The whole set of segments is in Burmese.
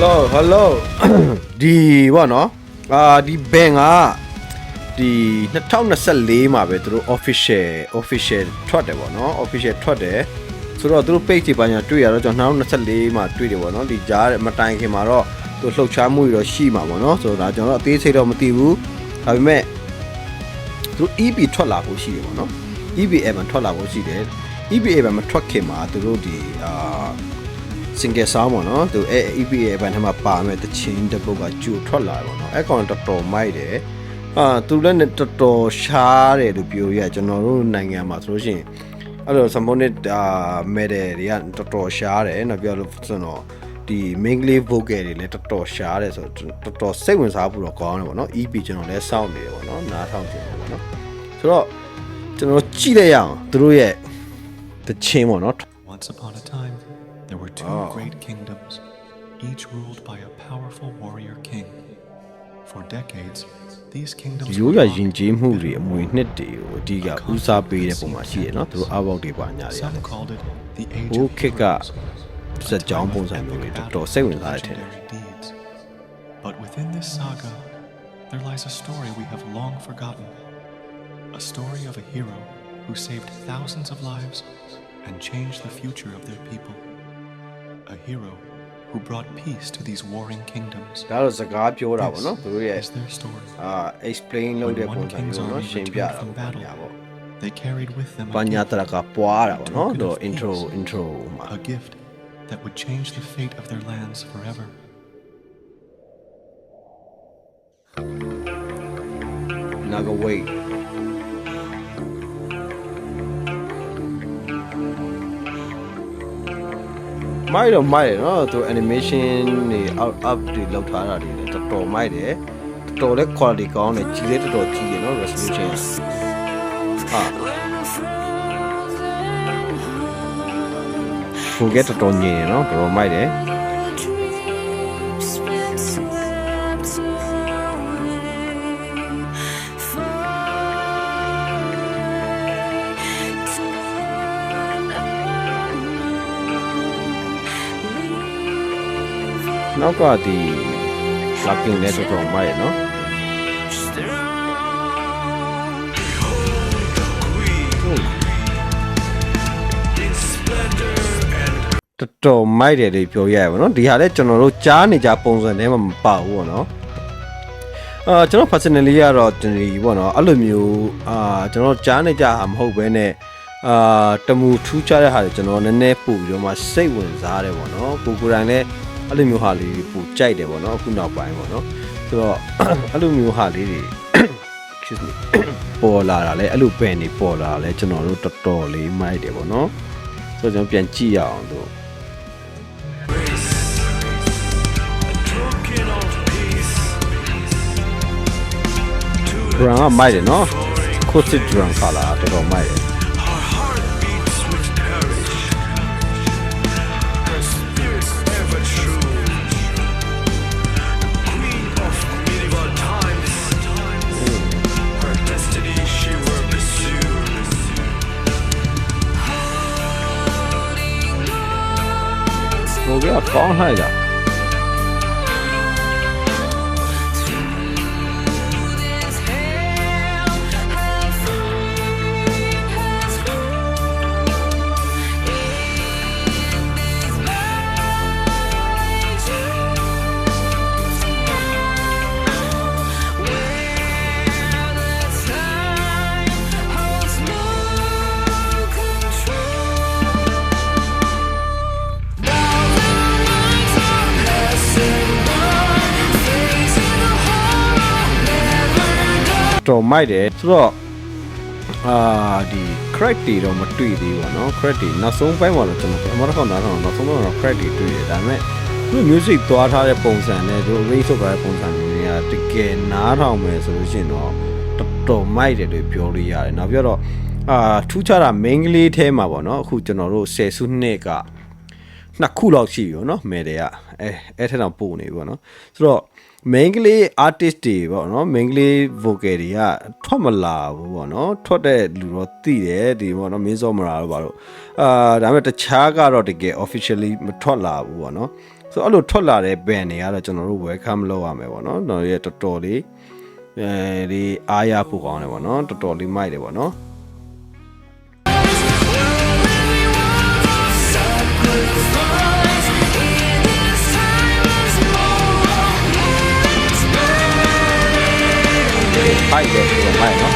hello ဒီဘောနော်ဒီဘန်ကဒီ2024မှာပဲသူတို့ official ထွက်တယ်ပေါ့နော် official ထွက်တယ်ဆိုတော့သူတို့ page တွေပါညာတွေ့ရတော့ကျွန်တော်2024မှာတွေ့တယ်ပေါ့နော်ဒီကြားမတိုင်ခင်မှာတော့သူလှုပ်ရှားမှုတွေတော့ရှိမှာပေါ့နော်ဆိုတော့ဒါကျွန်တော်အသေးစိတ်တော့မသိဘူးဒါပေမဲ့သူတို့ EP ထွက်လာဖို့ရှိတယ်ပေါ့နော် EBA မှာထွက်လာဖို့ရှိတယ် EBA မှာမထွက်ခင်မှာသူတို့ဒီsingle sound ပေါ့နော်သူ EBA ဘန်ထဲမှာပါမယ်တချင်းတစ်ပုတ်ကကြိုထွက်လာတယ်ပေါ့နော်အဲ့ကောင်တော်တော်မိုက်တယ်သူလည်းတော်တော်ရှားတယ်လို့ပြောရကျွန်တော်တို့နိုင်ငံမှာဆိုလို့ရှိရင်အဲ့လို symphonic medal တွေကတော်တော်ရှားတယ်နော်ပြောလို့ဆိုတော့ဒီ mainly vocal တွေလည်းတော်တော်ရှားတယ်ဆိုတော့တော်တော်စိတ်ဝင်စားဖို့တော့ကောင်းတယ်ပေါ့နော် EP ကျွန်တော်လည်းစောင့်နေတယ်ပေါ့နော်နားထောင်ကြည့်တယ်ပေါ့နော်ဆိုတော့ကျွန်တော်ကြည့်လိုက်ရအောင်သူတို့ရဲ့တချင်းပေါ့နော် Once upon a time there were two great kingdoms each ruled by a powerful warrior king for decades these kingdoms ရိုးရရင်ကျေးမှုတွေအမွေနှစ်တွေကိုအဓိကဦးစားပေးတဲ့ပုံမှာရှိတယ်နော်သူတို့အဘောက်တွေပါညာတွေရတယ်ဟိုခေတ်ကစက်ကြောင်းပုံစံမျိုးတွေတော်တော်စိတ်ဝင်စားတယ် But within this saga there lies a story we have long forgotten a story of a hero who saved thousands of lives and changed the future of their people a hero who brought peace to these warring kingdoms ဒါတော့စကားပြောတာပေါ့နော်သူတို့ရဲ့ their story explain လုပ်တဲ့ပုံစံမျိုးနော်ရှင်းပြတာပေါ့ညာပေါ့ they carried with them ပညာတရကပွားတာပေါ့နော်တော့ intro မှာ a gift that would change the fate of their lands forever Naga waitမိုက်တော့မိုက်တယ်နော်သူ animation တွေ up တွေလောက်ထားတာတွေလည်းတော်တော်မိုက်တယ်တော်တော်လည်း quality ကောင်းတယ်ကြီးလည်းတော်တော်ကြီးတယ်နော် resolution ဟိုကတော်တော်ညင်တယ်နော်တော်တော်မိုက်တယ်နောက်ကဒီ locking နဲ့တော်တော်မိုက်ရနော်တော်တော်မိုက်တယ်လို့ပြောရရပါတော့ဒီဟာလည်းကျွန်တော်တို့ကြားနေကြပုံစံထဲမှာမပါဘူးပေါ့နော်ကျွန်တော် personally ကတော့ဒီပေါ့နော်အဲ့လိုမျိုးကျွန်တော်ကြားနေကြဟာမဟုတ်ဘဲနဲ့တမူထူးခြားတဲ့ဟာတွေကျွန်တော်နည်းနည်းပို့ပြီးတော့မှစိတ်ဝင်စားတယ်ပေါ့နော်ကိုကိုယ်တိုင်လည်းအဲ့လိုမျိုးဟာလေးတွေပိုကြိုက်တယ်ပေါ့နော်အခုနောက်ပိုင်းပေါ့နော်ဆိုတော့အဲ့လိုမျိုးဟာလေးတွေ excuse me ပေါ်လာတာလဲအဲ့လိုပန်နေပေါ်လာလဲကျွန်တော်တို့တော်တော်လေးမိုက်တယ်ပေါ့နော်ဆိုတော့ကျွန်တော်ပြန်ကြည့်ရအောင်တို့ drum ကမိုက်တယ်နော် acoustic drum ခါလာတော်တော်မိုက်တယ်我给它放上一下。တော်မိုက်တယ်ဆိုတော့ဒီ crack တွေတော့မတွေ့သေးဘူးပေါ့နော် crack တွေနောက်ဆုံးပိုင်းမှာတော့ကျွန်တော်အမရကောင်နားထောင်နောက်ဆုံးပိုင်းမှာ crack တွေတွေ့တယ်ဒါပေမဲ့သူ music သွားထားတဲ့ပုံစံနဲ့သူ arrange လုပ်ထားတဲ့ပုံစံတွေကတကယ်နားထောင်မယ်ဆိုလို့ရှိရင်တော့တော်တော်မိုက်တယ်လို့ပြောလို့ရတယ်နောက်ပြီးတော့ထူးခြားတာ main ကလေးထဲမှာပေါ့နော်အခုကျွန်တော်တို့10စုနှစ်က နှစ်ခုလောက်ရှိပြီပေါ့နော်မယ်တွေကအဲ့ထက်တော့ပို့နေပြီပေါ့နော်ဆိုတော့ main ကလေး artist တွေပေါ့နော် main ကလေး vocal တွေကထွက်မလာဘူးပေါ့နော်ထွက်တဲ့လူတော့သိတယ်ဒီပေါ့နော်မင်းစောမရာတို့ပါတော့ဒါပေမဲ့တခြားကတော့တကယ် officially မထွက်လာဘူးပေါ့နော်ဆိုတော့အဲ့လိုထွက်လာတဲ့ band တွေကတော့ကျွန်တော်တို့ welcome လုပ်ရမယ်ပေါ့နော်ကျွန်တော်ရဲ့တော်တော်လေးဒီအားရဖို့ကောင်းတယ်ပေါ့နော်တော်တော်လေးမိုက်တယ်ပေါ့နော်ဖိုက်တယ်ဆိုတော့ဖိုက်နော်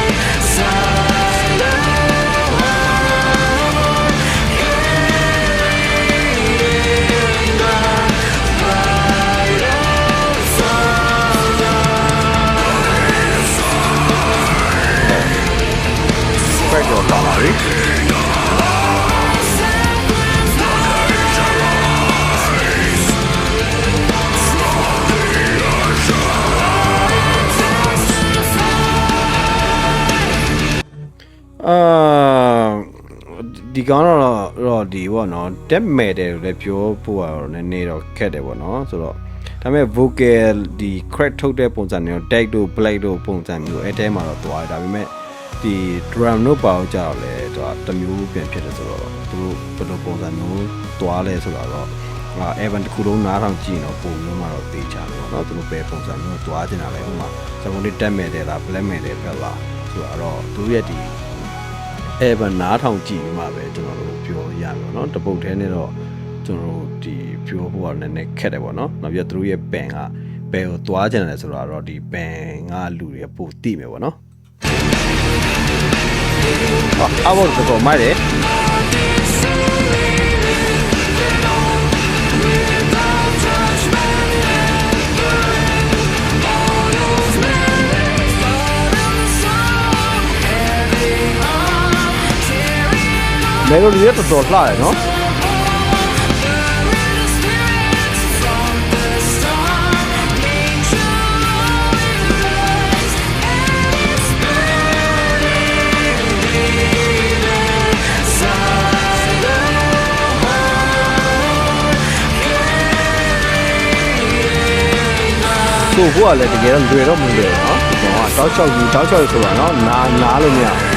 ဖိုက်တော့ပါလာပြီဒီကောင်တော့ဒီပေါ့နော်တက်မဲ့တယ်လို့လည်းပြောဖို့ကတော့နည်းနည်းတော့ခက်တယ်ပေါ့နော်ဆိုတော့ဒါပေမဲ့ vocal ဒီ crack ထုတ်တဲ့ပုံစံမျိုး deck တို့ black တို့ပုံစံမျိုးအဲတဲမှာတော့သွားတယ်ဒါပေမဲ့ဒီ drum တို့ပါအောင်ကြတော့လေသူကတမျိုးပြန်ဖြစ်တယ်ဆိုတော့သူတို့ဘယ်လိုပုံစံမျိုးသွားလဲဆိုတော့Evan တခုလုံးနားထောင်ကြည့်တော့ပုံမျိုးမှတော့သိချတယ်ပေါ့နော်သူတို့ပဲပုံစံမျိုးသွားချင်တာလေဥမာစပုံလေးတက်မဲ့တယ်လား black မဲ့တယ်ပဲလားဆိုတော့သူရဲ့ဒီEvan နားထောင်ကြည့်မှပဲကျွန်တော်တို့ပြောရမယ်เนาะတပုတ်သေးနဲ့တော့ကျွန်တော်တို့ဒီပြောဖို့ကနည်းနည်းခက်တယ်ပေါ့เนาะနောက်ပြီးတော့သူတို့ရဲ့ band ကဘယ်ကိုသွားကြတယ်ဆိုတော့ဒီ band ကလူတွေပိုသိမယ်ပေါ့เนาะအော်တော့မိုက်တယ်မယ်လိုဒီရတော်တော်လှတယ်နော်ဆိုဖို့ကလည်းတကယ်တော့လွယ်တော့မလွယ်ဘူးနော်ကျွန်တော်ကတောက်ချောက်ဆိုတာနော်နားလို့မရဘူး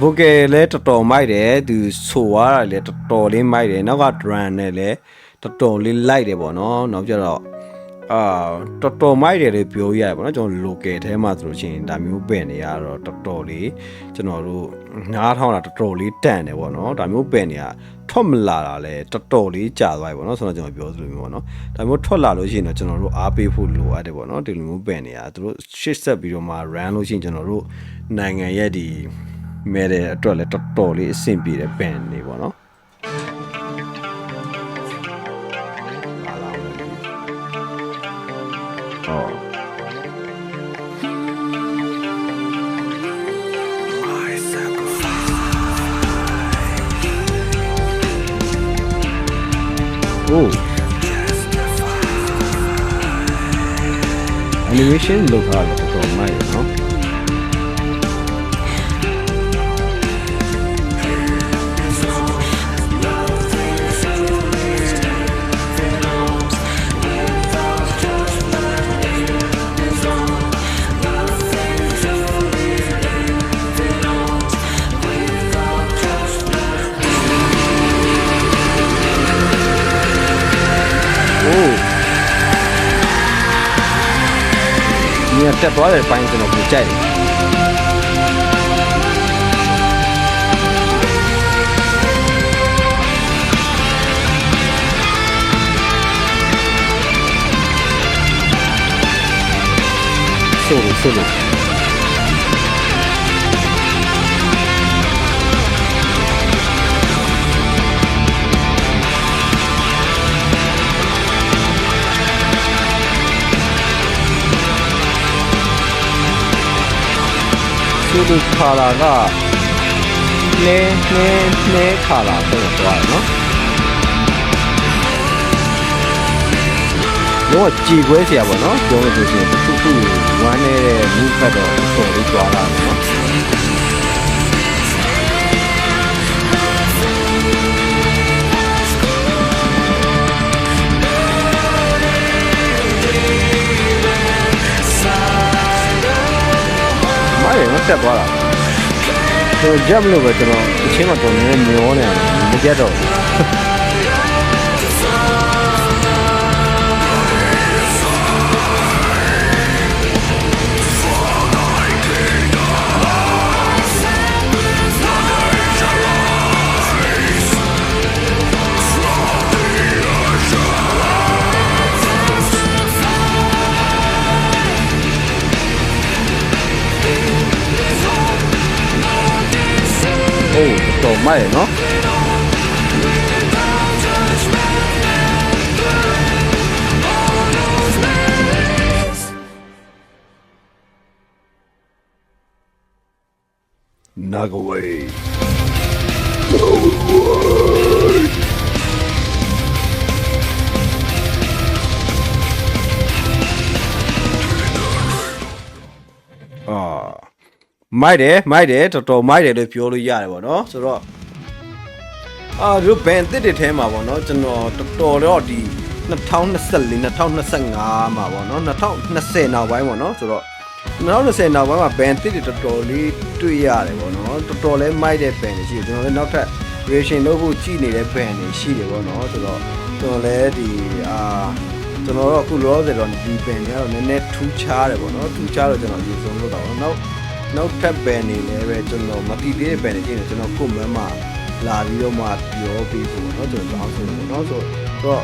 vocal လဲတော်တော်မိုက်တယ်သူဆိုရတာလဲတော်တော်လေးမိုက်တယ်နောက်က drum နဲ့လဲတော်တော်လေးလိုက်တယ်ပေါ့နော်နောက်ကျတော့တော်တော်မိုက်တယ်လို့ပြောရတယ်ပေါ့နော်ကျွန်တော် local ထဲမှာဆိုလို့ရှိရင်ဒါမျိုးပင်တွေကတော့တော်တော်လေးကျွန်တော်တို့နားထောင်တာတော်တော်လေးတန်တယ်ပေါ့နော်ဒါမျိုးပင်တွေကထွက်မလာတာလဲတော်တော်လေးကြာသွားပြီပေါ့နော်ဆိုတော့ကျွန်တော်ပြောသလိုမျိုးပေါ့နော်ဒါမျိုးထွက်လာလို့ရှိရင်တော့ကျွန်တော်တို့အားပေးဖို့လိုအပ်တယ်ပေါ့နော်ဒီလိုမျိုးပင်တွေကသူတို့ရှစ်ဆက်ပြီးတော့မှ run လို့ရှိရင်ကျွန်တော်တို့နိုင်ငံရဲ့ဒီမဲတဲ့အတွက်လည်းတော်တော်လေးအဆင်ပြေတဲ့ band တွေပေါ့နော်animation လောက်ထားတယ်တော်တော်မိုက်တယ်နော်တက်သွားတဲ့ပိုင်းကျွန်တော်ကိုကြိုက်တယ်ဆိုလို့ ဆိုလိုခါလာကနဲခါလာဆိုတော့သွားတယ်နော်တော့ကြည်ခွဲเสียပါတော့ပြောလို့ဆိုရင်သူ့ဝမ်းနေတဲ့ move ဖက်တော့တော်လေးသွားလာတယ်နော်မိုင်းမဆက်သွားတာဆိုကြက်လို့ပဲကျွန်တော်အချင်းတော့တော်နေမျောနေတယ်မကြက်တော့တော်မိုက်နော်နာဂဝေးမိုက်တယ်တော်တော်မိုက်တယ်လို့ပြောလို့ရတယ်ပေါ့နော်ဆိုတော့ဒီဘန်တစ်တွေထဲမှာပေါ့နော်ကျွန်တော်တော်တော့ဒီ2024 2025မှာပေါ့နော်2020နောက်ပိုင်းပေါ့နော်ဆိုတော့2020နောက်ပိုင်းမှာဘန်တစ်တွေတော်တော်လေးတွေ့ရတယ်ပေါ့နော်တော်တော်လေးမိုက်တဲ့ဘန်တွေရှိတယ်ကျွန်တော်လည်းနောက်ထပ် reaction လုပ်ဖို့ကြည့်နေတဲ့ဘန်တွေရှိတယ်ပေါ့နော်ဆိုတော့ကျွန်တော်လည်းဒီကျွန်တော်တော့အခုလောဆယ်တော့ဒီဘန်တွေကတော့နည်းနည်းထူးခြားတယ်ပေါ့နော်ထူးခြားတော့ကျွန်တော်အရင်ဆုံးလုပ်တာပေါ့နောက်ထပ်ဘန်တွေလည်းပဲကျွန်တော်မတိသေးတဲ့ဘန်တွေကျင်းတယ်ကျွန်တော်ကိုယ်မှန်းမှာလာပြီးတော့မှပြောပြီးပေါ့နော်ကျွန်တော်တောင်းဆိုတယ်ပေါ့နော်ဆိုတော့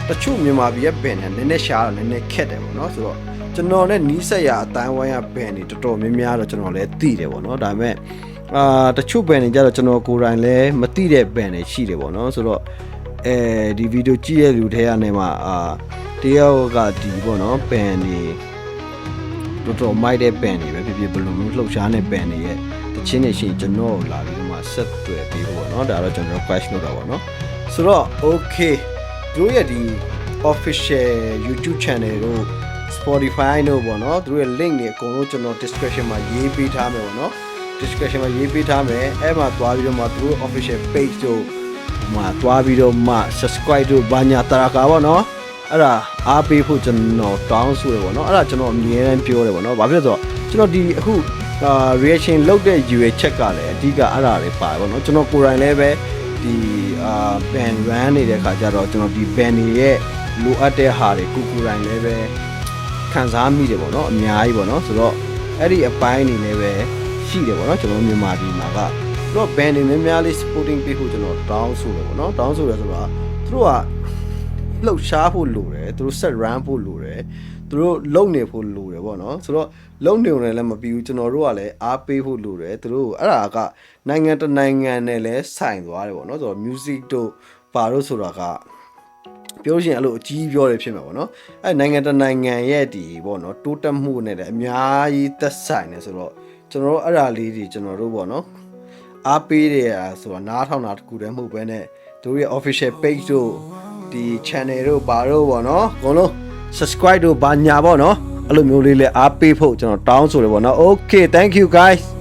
တချို့မြန်မာပြည်ရဲ့ဘန်တွေနည်းနည်းရှားတော့နည်းနည်းခက်တယ်ပေါ့နော်ဆိုတော့ကျွန်တော်နဲ့နီးစပ်ရာအတိုင်းဝိုင်းရဘန်တွေတော်တော်များများတော့ကျွန်တော်လည်းသိတယ်ပေါ့နော်ဒါပေမဲ့တချို့ဘန်တွေကြတော့ကျွန်တော်ကိုယ်တိုင်လည်းမသိတဲ့ဘန်တွေရှိတယ်ပေါ့နော်ဆိုတော့ဒီဗီဒီယိုကြည့်ရတဲ့လူတွေကနေမှတယောက်ကဒီပေါ့နော်ဘန်တွေတော်မိုက်တဲ့ဘန်တွေပဲဖြစ်ဖြစ်ဘယ်လိုမျိုးလှုပ်ရှားနေဘန်တွေရဲ့တချင်းတွေရှိကျွန်တော်လာပြီးတော့မှဆက်တွေ့ပြီးပေါ့နော်ဒါတော့ကျွန်တော် request လုပ်တာပေါ့နော်ဆိုတော့ okay တို့ရဲ့ဒီ official YouTube channel တို့ Spotify တို့ပေါ့နော်တို့ရဲ့ link တွေအကုန်လုံးကျွန်တော် description မှာရေးပေးထားမယ်ပေါ့နော် description မှာရေးပေးထားမယ်အဲ့မှာသွားပြီးတော့မှတို့ official page တို့မှာသွားပြီးတော့မှ subscribe တို့ဘာညာတရာကာပေါ့နော်အဲ့ဒါအားပေးဖို့ကျွန်တော်တောင်းဆိုရပေါ့နော်အဲ့ဒါကျွန်တော်အမြဲတမ်းပြောတယ်ပေါ့နော်ဘာဖြစ်လဲဆိုတော့ကျွန်တော်ဒီအခုreaction လုပ်တဲ့ UA check ကလည်းအဓိကအဲ့ဒါတွေပါတယ်ပေါ့နော်ကျွန်တော်ကိုယ်တိုင်လည်းပဲဒီband run နေတဲ့ခါကျတော့ကျွန်တော်ဒီ band တွေရဲ့လိုအပ်တဲ့ဟာတွေကိုယ်တိုင်လည်းပဲခံစားမိတယ်ပေါ့နော်အများကြီးပေါ့နော်ဆိုတော့အဲ့ဒီအပိုင်းအနေနဲ့ပဲရှိတယ်ပေါ့နော်ကျွန်တော်မြန်မာပြည်မှာကသူတို့ band တွေများများလေး supporting ပေးဖို့ကျွန်တော်တောင်းဆိုတယ်ပေါ့နော်တောင်းဆိုရဆိုတော့သူတို့ကလှုပ်ရှားဖို့လိုတယ်သူတို့ set run ဖို့လိုတယ်သူတို့လုံနေဖို့လိုတယ်ပေါ့နော်ဆိုတော့လုံနေုံနဲ့လည်းမပြီးဘူးကျွန်တော်တို့ကလည်းအားပေးဖို့လိုတယ်သူတို့အဲ့ဒါကနိုင်ငံတနိုင်ငံနဲ့လည်းဆိုင်သွားတယ်ပေါ့နော်ဆိုတော့ music တို့ပါတို့ဆိုတာကပြောရှင်အဲ့လိုအကြီးပြောတယ်ဖြစ်မှာပေါ့နော်အဲ့နိုင်ငံတနိုင်ငံရဲ့ဒီပေါ့နော်တိုးတက်မှုနဲ့လည်းအများကြီးသက်ဆိုင်တယ်ဆိုတော့ကျွန်တော်တို့အဲ့ဒါလေးတွေကျွန်တော်တို့ပေါ့နော်အားပေးတယ်ဆိုတာနားထောင်တာတခုတည်းမဟုတ်ဘဲနဲ့တို့ရဲ့ official page တို့ဒီ channel တို့ဘာတို့ပေါ့နော်အကုန်လုံး subscribe တို့ဘာညာပေါ့နော်အဲ့လိုမျိုးလေးလည်းအားပေးဖို့ကျွန်တော်တောင်းဆိုတယ်ပေါ့နော် okay thank you guys